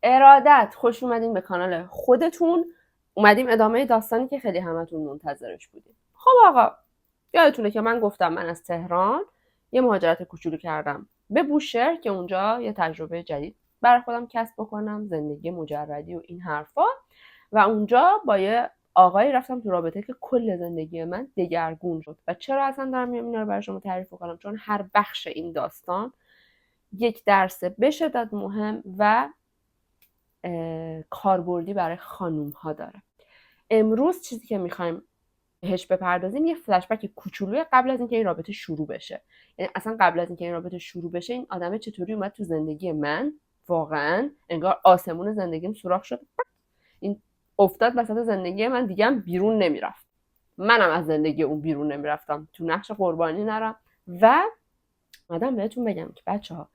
ارادت خوش اومدین به کانال خودتون. اومدیم ادامه داستانی که خیلی همتون منتظرش بودیم. خب آقا، یادتونه که من گفتم من از تهران یه مهاجرت کوچولو کردم به بوشهر که اونجا یه تجربه جدید برای خودم کسب بکنم، زندگی مجردی و این حرفا. و اونجا با یه آقایی رفتم تو رابطه که کل زندگی من دگرگون شد. و چرا اصلا دارم اینا رو برای شما تعریف کنم؟ چون هر بخش این داستان یک درس به شدت مهم و کاربردی برای خانوم ها داره. امروز چیزی که میخوایم بهش بپردازیم یه فلشبک کوچولوی قبل از اینکه این رابطه شروع بشه. یعنی اصلا قبل از اینکه این رابطه شروع بشه این آدمه چطوری اومد تو زندگی من، واقعا انگار آسمون زندگیم سوراخ شد، این افتاد وسط زندگی من، دیگه هم بیرون نمیرفت. منم از زندگی اون بیرون نمیرفتم، تو نقش قربانی نرم. و آدم بهتون بگم که بچه‌ها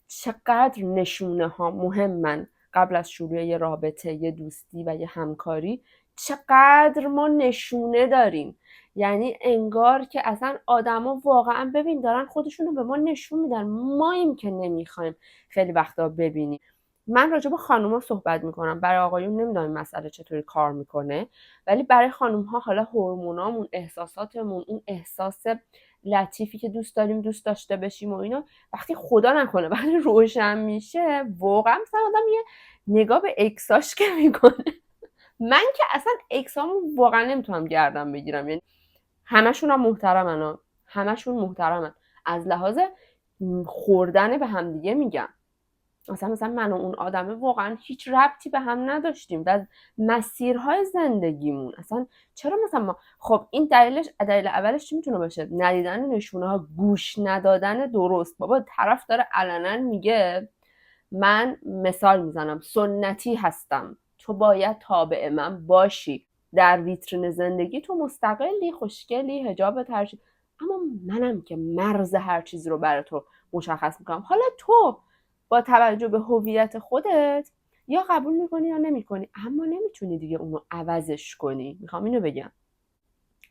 چقدر نشونه ها مهمن قبل از شروع یه رابطه، یه دوستی و یه همکاری. چقدر ما نشونه داریم، یعنی انگار که اصلا آدما واقعا ببین دارن خودشونو به ما نشون میدن، ماییم که نمیخوایم خیلی وقتا ببینیم. من راجع به خانوما صحبت میکنم، برای آقایون نمیدونم مسئله چطوری کار میکنه، ولی برای خانوم ها حالا هورمونامون، احساساتمون، اون احساس لطیفی که دوست داریم دوست داشته بشیم و اینا، وقتی خدا نکنه وقتی روشن میشه، واقعا مثلا آدم یه نگاه به اکساش که میکنه. من که اصلا اکسامو واقعا نمیتونم گردن بگیرم، یعنی همشون هم محترمن، همشون محترمن از لحاظ خوردن به همدیگه میگم. مثلا من و اون آدمه واقعا هیچ ربطی به هم نداشتیم و مسیرهای زندگیمون اصلا چرا مثلا ما، خب این دلیل اولش چی میتونه باشه؟ ندیدن نشونه ها، گوش ندادن درست. بابا طرف داره علنا میگه من مثال میزنم سنتی هستم، تو باید تابع من باشی، در ویترین زندگی تو مستقلی، خوشگلی، حجابت هر چیز، اما منم که مرز هر چیزی رو برای تو مشخص میکنم. حالا تو با توجه به هویت خودت یا قبول میکنی یا نمیکنی، اما نمیتونی دیگه اونو عوضش کنی. میخوام اینو بگم.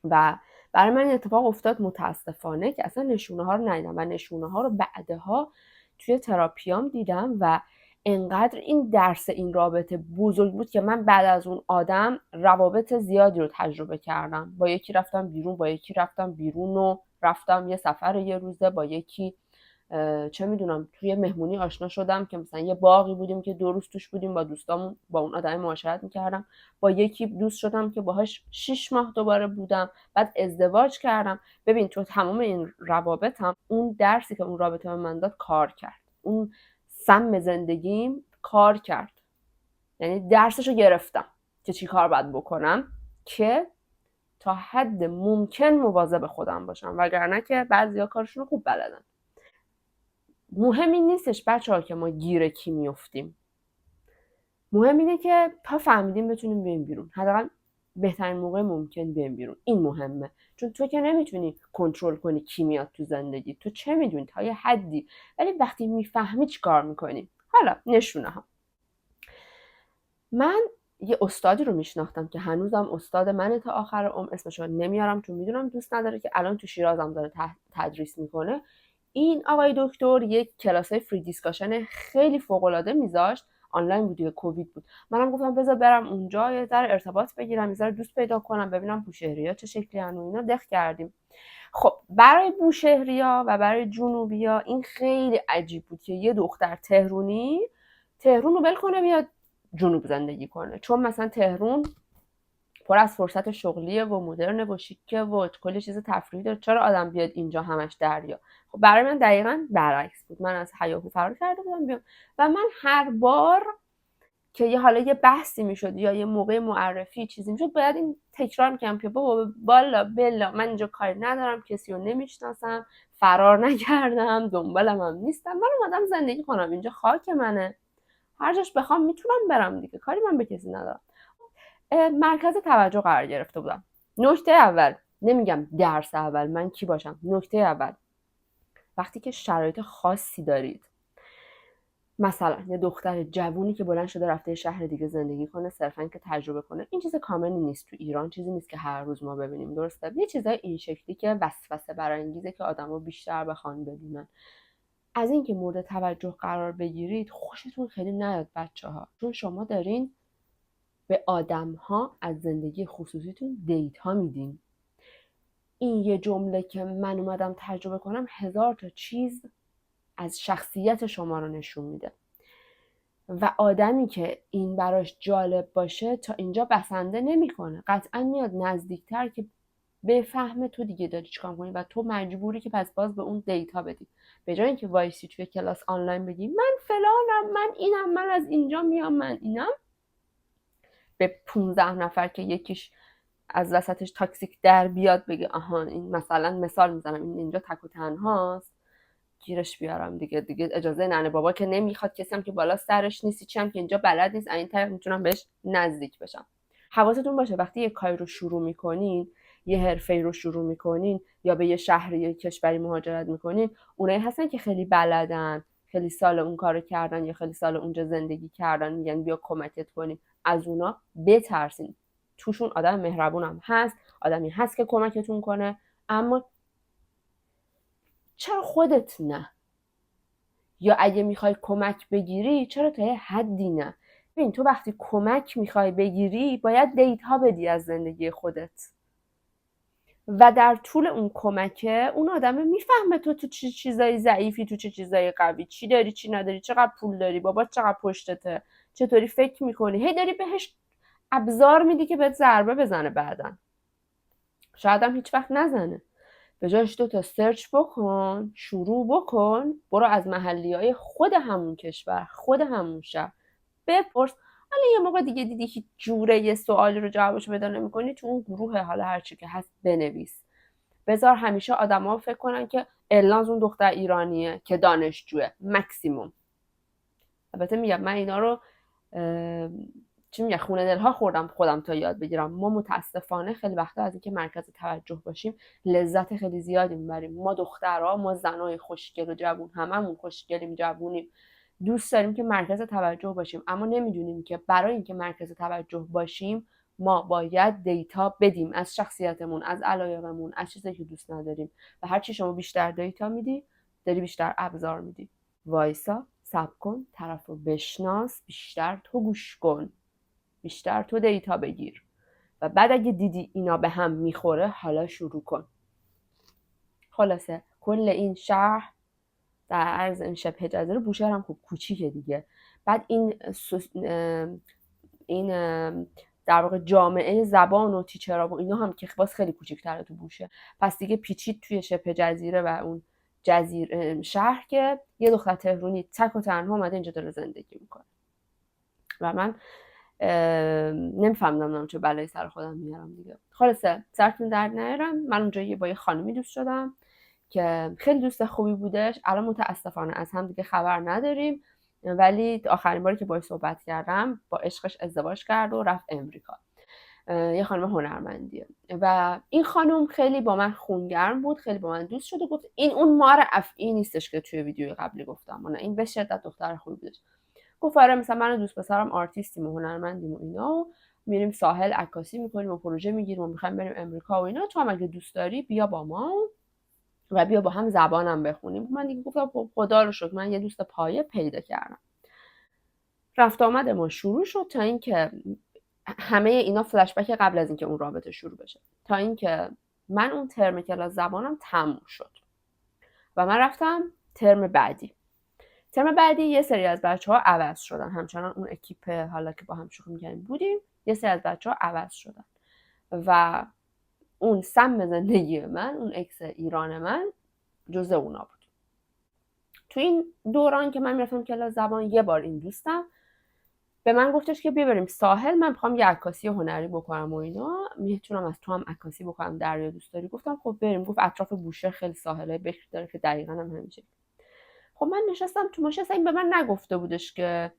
و برای من اتفاق افتاد متاسفانه که اصلا نشونه ها رو ندیدم و نشونه ها رو بعدها توی تراپیام دیدم و انقدر این درس این رابطه بزرگ بود که من بعد از اون آدم روابط زیادی رو تجربه کردم. با یکی رفتم بیرون، با یکی رفتم بیرون و رفتم یه سفر یه روزه، با یکی چه میدونم توی مهمونی آشنا شدم که مثلا یه باقی بودیم که 2 روز توش بودیم با دوستامون، با اون آدم معاشرت میکردم. با یکی دوست شدم که باهاش 6 ماه دوباره بودم، بعد ازدواج کردم. ببین تو تمام این روابطم اون درسی که اون رابطه من داد کار کرد، اون سم زندگیم کار کرد، یعنی درسشو گرفتم که چی کار باید بکنم که تا حد ممکن مواظب خودم باشم، وگرنه که بعضیا کارشون رو خوب بلدن. مهم این نیستش بچه‌ها که ما گیر کی میافتیم، مهم اینه که تا فهمیدیم بتونیم بریم بیرون، حداقل بهترین موقع ممکن بریم بیرون. این مهمه، چون تو که نمیتونی کنترل کنی کی میاد تو زندگی، تو چه میدونی تا یه حدی، ولی وقتی میفهمی چی کار میکنی. حالا نشونه ها، من یه استادی رو میشناختم که هنوزم استاد منه تا آخر عمر، اسمشو نمیارم چون میدونم دوست نداره، که الان تو شیرازم داره تدریس میکنه. این آقای دکتر یک کلاسای فری دیسکاشن خیلی فوق العاده میذاشت، آنلاین بود، کووید بود. منم گفتم بذار برم اونجا یه ذره ارتباط بگیرم، یه ذره دوست پیدا کنم، ببینم بوشهری‌ها چه شکلی ان و اینا. دق کردیم. خب برای بوشهری‌ها و برای جنوبی‌ها این خیلی عجیب بود که یه دختر تهرونی تهرون رو ول کنه بیاد جنوب زندگی کنه، چون مثلا تهرون پر از فرصت شغلیه و مدرنه و شیکه و کلی چیز تفریحی داره، چرا آدم بیاد اینجا همش دریا؟ خب برای من دقیقاً برعکس بود، من از هیاهو فرار کرده بودم بیام. و من هر بار که یه حالا یه بحثی میشد یا یه موقع معرفی چیزی میشد باید این تکرار میکنم که بابا بالا بلا من اینجا کاری ندارم، کسی رو نمیشناسم، فرار نکردم، دنبالم هم نیستم، من اومدم زندگی کنم اینجا، خاک منه، هر جاش بخوام میتونم برم دیگه، کاری من به کسی ندارم. مرکز توجه قرار گرفته بودم. نکته اول، نمیگم درس اول من کی باشم، نکته اول، وقتی که شرایط خاصی دارید، مثلا یه دختر جوونی که بلند شده رفته شهر دیگه زندگی کنه صرفا که تجربه کنه، این چیز کاملی نیست تو ایران، چیزی نیست که هر روز ما ببینیم، درسته؟ یه چیزای این شکلی که وسوسه برانگیزه که آدما بیشتر بخوان بدونن. از اینکه مورد توجه قرار بگیرید خوشتون خیلی نیاد بچه‌ها، چون شما دارین به آدم‌ها از زندگی خصوصیتون دیتا میدین. این یه جمله که من اومدم تجربه کنم 1000 تا چیز از شخصیت شما رو نشون میده و آدمی که این براش جالب باشه تا اینجا بسنده نمیکنه، قطعا میاد نزدیکتر که بفهمه تو دیگه داری چیکار کنی و تو مجبوری که پس باز به اون دیتا بدی، به جای اینکه وایسی توی کلاس آنلاین بگی من فلانم، من اینم، من از اینجا میام، من اینم، به 15 نفر که یکیش از وسطش تاکسیک در بیاد بگه آها این مثلا مثال میزنم این اینجا تک و تنهاست، گیرش بیارم دیگه اجازه ننه بابا که نمیخواد، کسی هم که بالا سرش نیست، چی هم که اینجا بلد نیست، این طریق میتونم بهش نزدیک بشم. حواستون باشه وقتی یه کاری رو شروع میکنین، یه حرفه‌ای رو شروع میکنین یا به یه شهری یا کشوری مهاجرت میکنین، اونایی هستن که خیلی بلدن، خیلی سال اون کارو کردن یا خیلی سال اونجا زندگی کردن، میگن بیا کمکت کنیم، از اونا بترسین. توشون آدم مهربونم هست، آدمی هست که کمکتون کنه، اما چرا خودت نه؟ یا اگه میخوای کمک بگیری چرا تا یه حدی نه؟ ببین تو وقتی کمک میخوای بگیری باید دیتا بدی از زندگی خودت و در طول اون کمکه اون آدمه میفهمه تو چه چیزایی ضعیفی، تو چه چیزایی قوی، چی داری چی نداری، چقدر پول داری، بابا چقدر پشتته، چطوری فکر میکنی، هی داری بهش ابزار میدی که بهت ضربه بزنه بعداً. شاید هم هیچ وقت نزنه. به جایش 2 تا سرچ بکن، شروع بکن، برو از محلیای خود همون کشور، خود همون شهر بپرس. حالا یه موقع دیگه دیدی که جوره یه سوالی رو جوابشو پیدا نمی‌کنی، تو اون گروه حالا هر چی که هست بنویس. بذار همیشه آدما فکر کنن که الناز اون دختر ایرانیه که دانشجوه مکسیموم. البته میگم من اینا رو چی میگه خونه دلها خوردم خودم تا یاد بگیرم. ما متاسفانه خیلی وقتا از اینکه مرکز توجه باشیم لذت خیلی زیادی میبریم. ما دخترها، ما زنای خوشگل و جوون، هممون خوشگلیم، جوونیم، دوست داریم که مرکز توجه باشیم، اما نمیدونیم که برای اینکه مرکز توجه باشیم ما باید دیتا بدیم از شخصیتمون، از علایقمون، از چیزایی که دوست نداریم و هرچی شما بیشتر دیتا میدی داری بیشتر ابزار میدی. وایسا، صبر کن، طرف رو بشناس، بیشتر تو گوش کن، بیشتر تو دیتا بگیر و بعد اگه دیدی اینا به هم میخوره حالا شروع کن. خلاصه کل این شهر در عرض این شبه جزیره، بوشهر هم خوب کوچیکه دیگه، بعد این در واقع جامعه زبان و تیچرا و اینا هم که باز خیلی کوچیک‌تره تو بوشهر، پس دیگه پیچید توی شبه جزیره و اون شهر که یه دختر تهرونی تک و تنها اومده اینجا داره زندگی میکنه و من نمیفهمیدم چه بلایی سر خودم میارم دیگه. خلاصه سرتون درد نیارم، من اونجا با یه خانمی دوست شدم که خیلی دوست خوبی بودش. الان متاسفانه از هم دیگه خبر نداریم، ولی آخرین باری که باهاش صحبت کردم با عشقش ازدواج کرد و رفت امریکا. یه خانم هنرمندیه و این خانم خیلی با من خونگرم بود، خیلی با من دوست شد و گفت این اون مار افعی نیستش که توی ویدیوی قبلی گفتم، نه این به شدت دختر خوبی بودش. گفت آره مثلا من و دوست پسرم آرتیستیم و هنرمندیم و اینا و میریم ساحل عکاسی میکنیم و پروژه میگیریم و میخوایم بریم امریکا و اینا، تو هم اگه دوست داری بیا با ما و بیا با هم زبانم بخونیم. من دیگه گفتم خدا رو شکر من یه دوست پایه پیدا کردم. رفت آمد ما شروع شد تا اینکه همه اینا فلش بک قبل از اینکه اون رابطه شروع بشه، تا اینکه من اون ترم کلاس زبانم تموم شد و من رفتم ترم بعدی یه سری از بچه‌ها عوض شدن، همچنان اون اکیپ حالا که با هم شوخی می‌کردیم بودیم، یه سری از بچه‌ها عوض شدن و اون سم زندگی من، اون اکس ایران من جزء اونا بود. تو این دوران که من میرفتم کلاس زبان یه بار این دوستم به من گفتش که بیا بریم ساحل، من میخوام یه عکاسی هنری بکنم و اینا، میتونم از تو هم عکاسی بکنم، دریا دوست داری؟ گفتم خب بریم. گفت اطراف بوشهر خیلی ساحله بکر داره که دقیقاً هم همیشه. خب من نشستم تو ماشین، این به من نگفته بودش که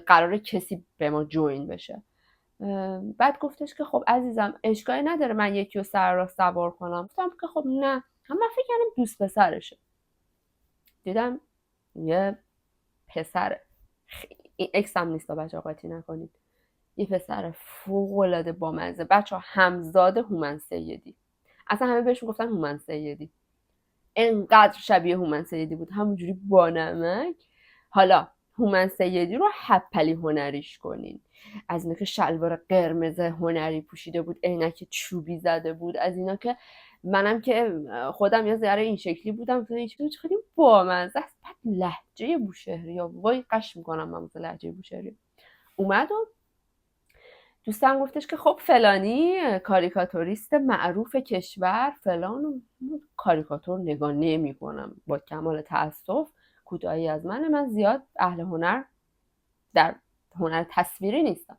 قراره کسی به ما جوین بشه. بعد گفتش که خب عزیزم اشکالی نداره من یکی رو سر راه سوار کنم. گفتم که خب نه، من فکر کردم دوست پسرشه. دیدم یه پسر اکس هم نیست، بچه قاطی نکنید، یه پسر فوق‌العاده بامزه، بچه همزاد هومن سیدی، اصلا همه بهش گفتن هومن سیدی. انقدر شبیه هومن سیدی بود، همونجوری با نمک. حالا هومن سیدی رو حپلی هنریش کنین، از اینا که شلوار قرمز هنری پوشیده بود، عینک چوبی زده بود، از اینا که منم که خودم یه ذره این شکلی بودم، این شکلی خیلی بامزه است. بعد لهجه بوشهری ها، وای قش میکنم من مثل لهجه بوشهری. اومد و دوستم گفتش که خب فلانی کاریکاتوریست معروف کشور فلان، کاریکاتور نگاه نمی کنم با کمال تأسف، کوتاهی از من زیاد اهل هنر در هنر تصویری نیستم.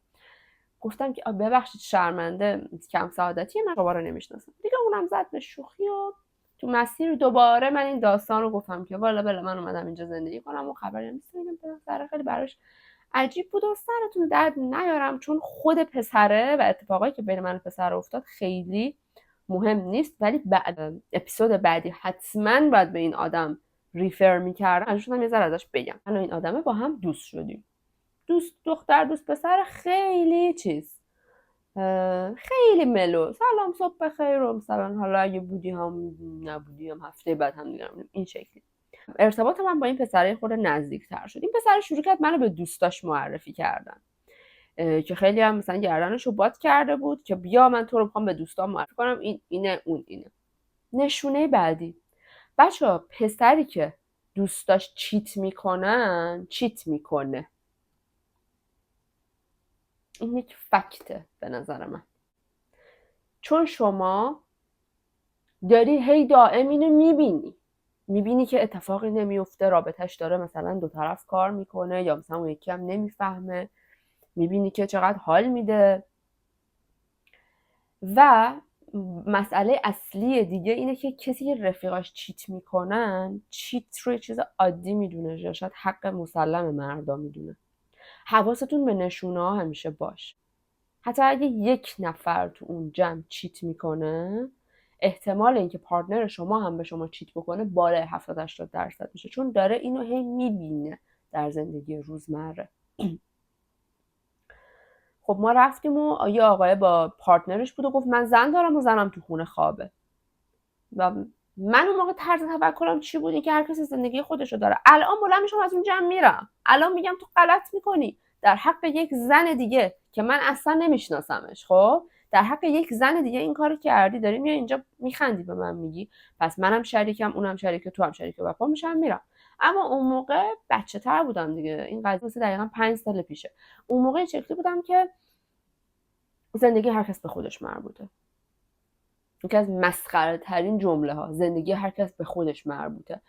گفتم که ببخشید شرمنده کم سعادتی من شما رو نمیشناسم دیگه. اونم زد به شوخی و تو مسیر دوباره من این داستان رو گفتم که والا بله من اومدم اینجا زندگی کنم و خبری نیست. میگم پسر خیلی براش عجیب بود و سرتون درد نیارم، چون خود پسره و اتفاقایی که بین من و پسر افتاد خیلی مهم نیست، ولی بعد اپیزود بعدی حتما باید به این آدم ریفر میکردم. من شدم یه ذره ازش بگم. من و این آدمه با هم دوست شدیم، دوست دختر دوست پسر، خیلی چیز خیلی ملو، سلام صبح بخیر و مثلا حالا اگه بودی هم نبودی هم هفته بعد هم دیگه این شکلی. ارتباط من با این پسره خود نزدیک تر شد. این پسر شروع کرد منو به دوستاش معرفی کردن که خیلی هم مثلا گردنشو باد کرده بود که بیا من تو رو میخوام به دوستام معرفی کنم، این اینه اون اینه. نشونه بعدی بچه‌ها، پسری که دوستاش چیت میکنه. این یک فکته به نظر من، چون شما داری هی دائم اینو میبینی که اتفاقی نمیفته، رابطش داره مثلا دو طرف کار میکنه یا مثلا اون یکی هم نمیفهمه، میبینی که چقدر حال میده. و مسئله اصلی دیگه اینه که کسی که رفیقاش چیت میکنن، چیت رو یه چیز عادی میدونه، یا شاید حق مسلم مردا میدونه. حواستون به نشونه ها همیشه باش. حتی اگه یک نفر تو اون جمع چیت میکنه، احتمال اینکه پارتنر شما هم به شما چیت بکنه بالای 70-80% میشه، چون داره اینو هی میبینه در زندگی روزمره. خب ما رفتیم و یه آقای با پارتنرش بود و گفت من زن دارم و زنم تو خونه خوابه. و من اون موقع طرز تفکرم چی بود؟ که هر کسی زندگی خودشو داره. الان بلند میشم از اون جمع میرم، الان میگم تو غلط میکنی در حق یک زن دیگه که من اصلا نمیشناسمش. خب در حق یک زن دیگه این کارو کردی، داری میای اینجا میخندی به من میگی پس منم شریکم، اونم شریکه، تو هم شریکه، و پا میشم میرم. اما اون موقع بچه تر بودم دیگه، این قضیه دقیقاً 5 سال پیشه. اون موقع شکلی بودم که زندگی هر کس به خودش مربوطه. یکی از مسخره ترین جمله ها، زندگی هر کس به خودش مربوطه.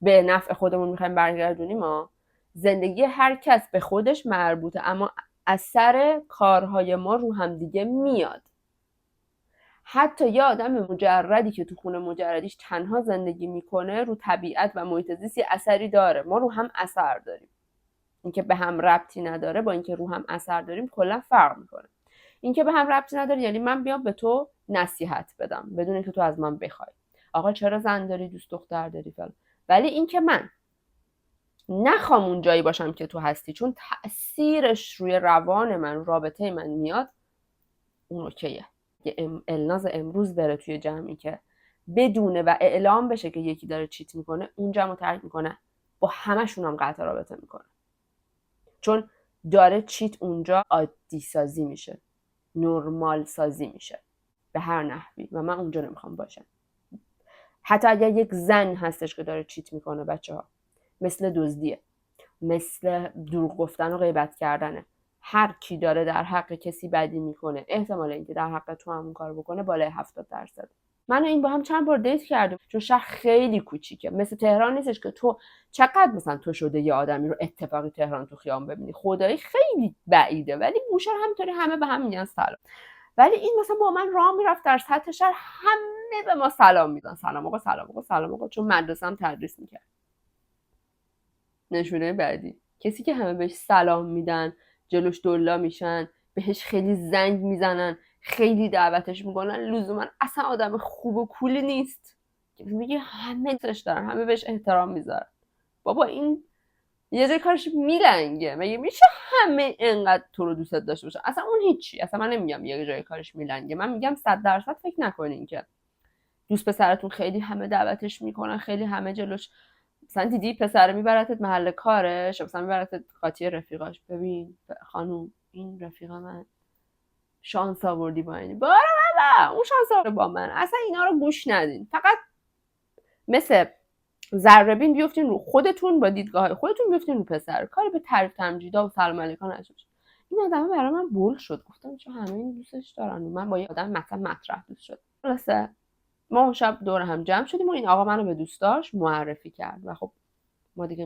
به نفع خودمون میخوایم برگردونیم ما، زندگی هر کس به خودش مربوطه، اما اثر کارهای ما رو هم دیگه میاد. حتی یه آدم مجردی که تو خونه مجردیش تنها زندگی میکنه رو طبیعت و محیط زیست اثری داره. ما رو هم اثر داریم. اینکه به هم ربطی نداره با اینکه رو هم اثر داریم کلا فرق میکنه. اینکه به هم ربطی نداره یعنی من بیام به تو نصیحت بدم بدون اینکه تو از من بخوای آقا چرا زن داری، دوست دختر داری فلان، ولی اینکه من نخوام اون جایی باشم که تو هستی چون تأثیرش روی روان من، رابطه من میاد، اون اوکیه. الناز امروز بره توی جمعی که بدونه و اعلام بشه که یکی داره چیت میکنه، اون جمع رو ترک میکنه، با همشون هم قطع رابطه میکنه، چون داره چیت اونجا عادی سازی میشه، نرمال سازی میشه به هر نحوی، و من اونجا نمیخوام باشم. حتی اگر یک زن هستش که داره چیت میکنه بچه‌ها، مثل دزدیه، مثل دروغ گفتن و غیبت کردنه. هر کی داره در حق کسی بدی میکنه، احتمال اینکه در حق تو همون کار بکنه بالای 70%. من و این با هم چند بار دیت کردیم، چون شهر خیلی کوچیکه، مثل تهران نیستش که تو چقدر مثلا تو شده یه آدمی رو اتفاقی تهران تو خیام ببینی، خدایی خیلی بعیده، ولی بوشهر همینطوری همه به هم میگن سلام. ولی این مثلا با من راه میرفت در سطح شهر، همه به ما سلام میدن، سلام آقا، سلام آقا، سلام آقا، چون مدرسه هم تدریس میکرد. نشونه بعدی، کسی که همه بهش سلام میدن، جلوش دلا میشن، بهش خیلی زنگ میزنن، خیلی دعوتش میکنن، لزوما اصلا آدم خوب و کولی نیست. میگه همه دوستش دارن، همه بهش احترام میذارن. بابا این یه جای کارش میلنگه، مگه میشه همه انقدر تو رو دوست داشته باشن؟ اصلا اون هیچی، اصلا من نمیگم یه جای کارش میلنگه، من میگم 100% فکر نکنین که دوست پسرتون خیلی همه دعوتش میکنن، خیلی همه جلوش، مثلا دیدی پسر میبرتت محل کارش، مثلا میبرتت قاطی رفیقاش، ببین خانوم این رفیق من شانس آوردی با اینی، بارا بابا اون شانس آورده با من. اصلا اینا رو گوش ندین، فقط مثل ذره‌بین بیفتین رو خودتون، با دیدگاه خودتون بیفتین رو پسر، کاری به تعریف تمجیدا و سلام علیکم نشه. این آدم برای من بول شد، گفتم چون همه این دوستش دارن و من با یه آدم مثلا مطرح دوست شد. خلاصه ما اون شب دور هم جمع شدیم و این آقا منو به دوستاش معرفی کرد و خب ما دیگه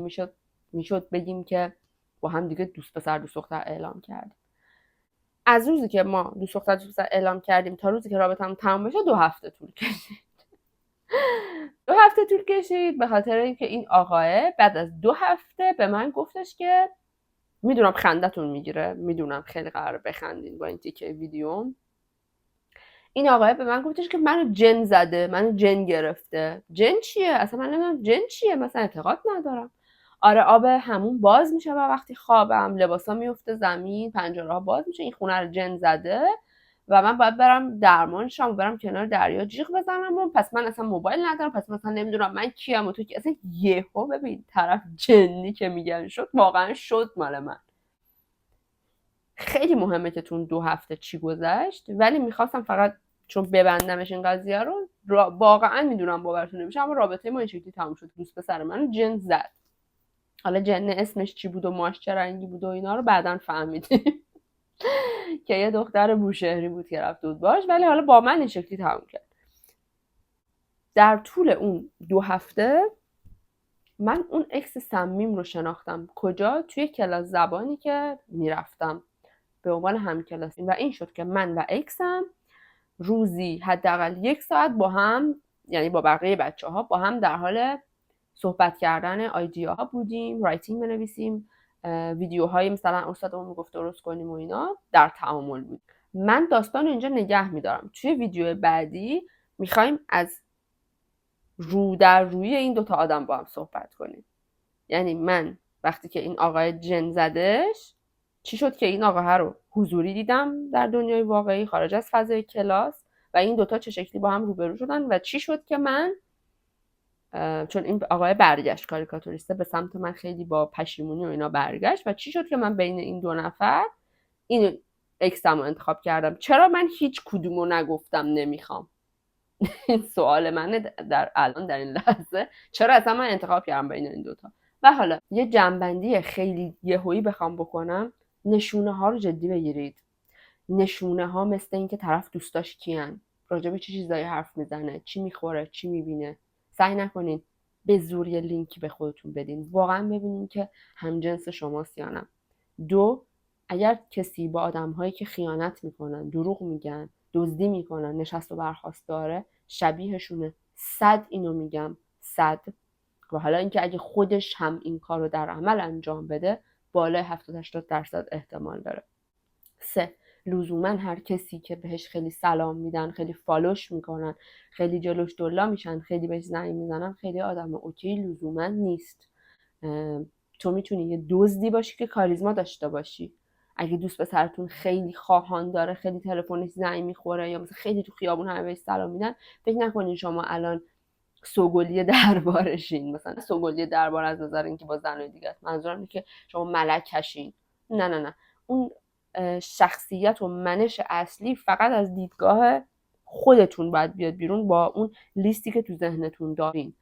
میشد بگیم که با هم دیگه دوست پسر دوست دختر اعلام کردیم. از روزی که ما دوست دختر دوست پسر اعلام کردیم تا روزی که رابطمون تمام بشه 2 هفته طول کشید. 2 هفته طول کشید به خاطر اینکه این آقاه بعد از 2 هفته به من گفتش که میدونم خندتون میگیره، میدونم خیلی قراره بخندین با این تیکه ویدیو. این آقای به من گفتش که منو جن زده، منو جن گرفته. جن چیه؟ اصلا من نمیدونم جن چیه، مثلا اعتقاد ندارم. آره آب همون باز میشه و وقتی خوابم لباسا میفته زمین، پنجره ها باز میشه، این خونه رو جن زده و من باید برم درمان شم و برم کنار دریا جیغ بزنم و پس من اصلا موبایل ندارم، پس مثلا نمیدونم من کیم و تو کی. اصلا یهو ببین طرف جنی که میگن شد، واقعا شد مال من. خیلی مهمه که تو 2 هفته چی گذشت، ولی میخواستم فقط چون ببندمش این قضیه رو واقعا میدونم باورتون نمیشه، اما رابطه ما این شکلی تموم شد. دوست پسر منو جن زد. حالا جن اسمش چی بود و ماش چه رنگی بود و اینا رو بعداً فهمیدیم که یه دختر بوشهری بود که رفت بود باش، ولی حالا با من این شکلی تموم کرد. در طول اون 2 هفته من اون اکس صمیم رو شناختم. کجا؟ توی کلاس زبانی که میرفتم به عنوان همکلاسی و این شد که من و اکسم روزی حداقل 1 ساعت با هم، یعنی با بقیه بچه‌ها با هم در حال صحبت کردن ایدیاها بودیم، رایتینگ بنویسیم، ویدیوهای مثلا استادمون میگفت درست کنیم و اینا در تعامل بود. من داستان رو اینجا نگه میدارم. توی ویدیو بعدی میخوایم از رو در روی این 2 تا آدم با هم صحبت کنیم. یعنی من وقتی که این آقای جن زدش چی شد که این آقا رو حضوری دیدم در دنیای واقعی خارج از فضای کلاس و این 2 تا چه شکلی با هم روبرو شدن و چی شد که من چون این آقای برگشت کاریکاتوریسته به سمت من خیلی با پشیمونی و اینا برگشت و چی شد که من بین این 2 نفر این اکسم رو انتخاب کردم. چرا من هیچ کدومو نگفتم نمیخوام؟ این سوال منه در الان در این لحظه، چرا اصلا من انتخاب کردم بین این 2 تا؟ و حالا یه جنبندی خیلی یهویی بخوام بکنم، نشونه ها رو جدی بگیرید. نشونه ها مثل این که طرف دوستاش کیان، راجع به چه چیزایی حرف میزنه، چی میخوره، چی میبینه. سعی نکنین به زور یه لینکی به خودتون بدین، واقعا ببینین که همجنس شماست یا نه. 2 اگر کسی با آدم‌هایی که خیانت میکنن، دروغ میگن، دزدی میکنن، نشست و برخاست داره، شبیهشونه. 100 اینو میگم، 100. و حالا اینکه اگه خودش هم این کار رو در عمل انجام بده بالای 70-80% احتمال داره. 3 لزوما هر کسی که بهش خیلی سلام میدن، خیلی فالوش میکنن، خیلی جلوش دلا میشن، خیلی بهش زنگ میزنن، خیلی آدم اوکی لزوما نیست. تو میتونی یه دزدی باشی که کاریزما داشته باشی. اگه دوست پسرتون خیلی خواهان داره، خیلی تلفنش زنگ میخوره یا مثلا خیلی تو خیابون همه بهش سلام میدن، فکر نکنین شما الان سوگلی دربارشین. مثلا سوگلی دربار از نظر اینکه با زنای دیگه است، منظورم اینه که شما ملکشین. نه اون شخصیت و منش اصلی فقط از دیدگاه خودتون باید بیاد بیرون با اون لیستی که تو ذهنتون دارین.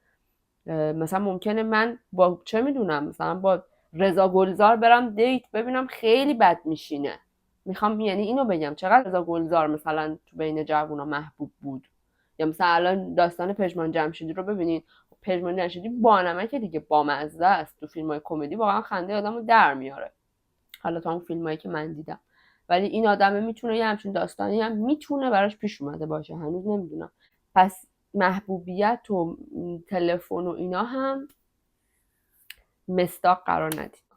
مثلا ممکنه من با چه میدونم مثلا با رضا گلزار برم دیت ببینم خیلی بد میشینه، میخوام یعنی اینو بگم چقدر رضا گلزار مثلا تو بین جوونا محبوب بود. یا مثلا الان داستان پژمان جمشیدی رو ببینین، پژمان جمشیدی بانمکه دیگه، بامزه است، تو فیلم‌های کمدی واقعا خنده آدمو در میاره، حالا تا اون فیلمایی که من دیدم. ولی این آدمه میتونه یه همچین داستانی هم میتونه براش پیش اومده باشه، هنوز نمیدونم. پس محبوبیت و تلفن و اینا هم مصداق قرار ندید.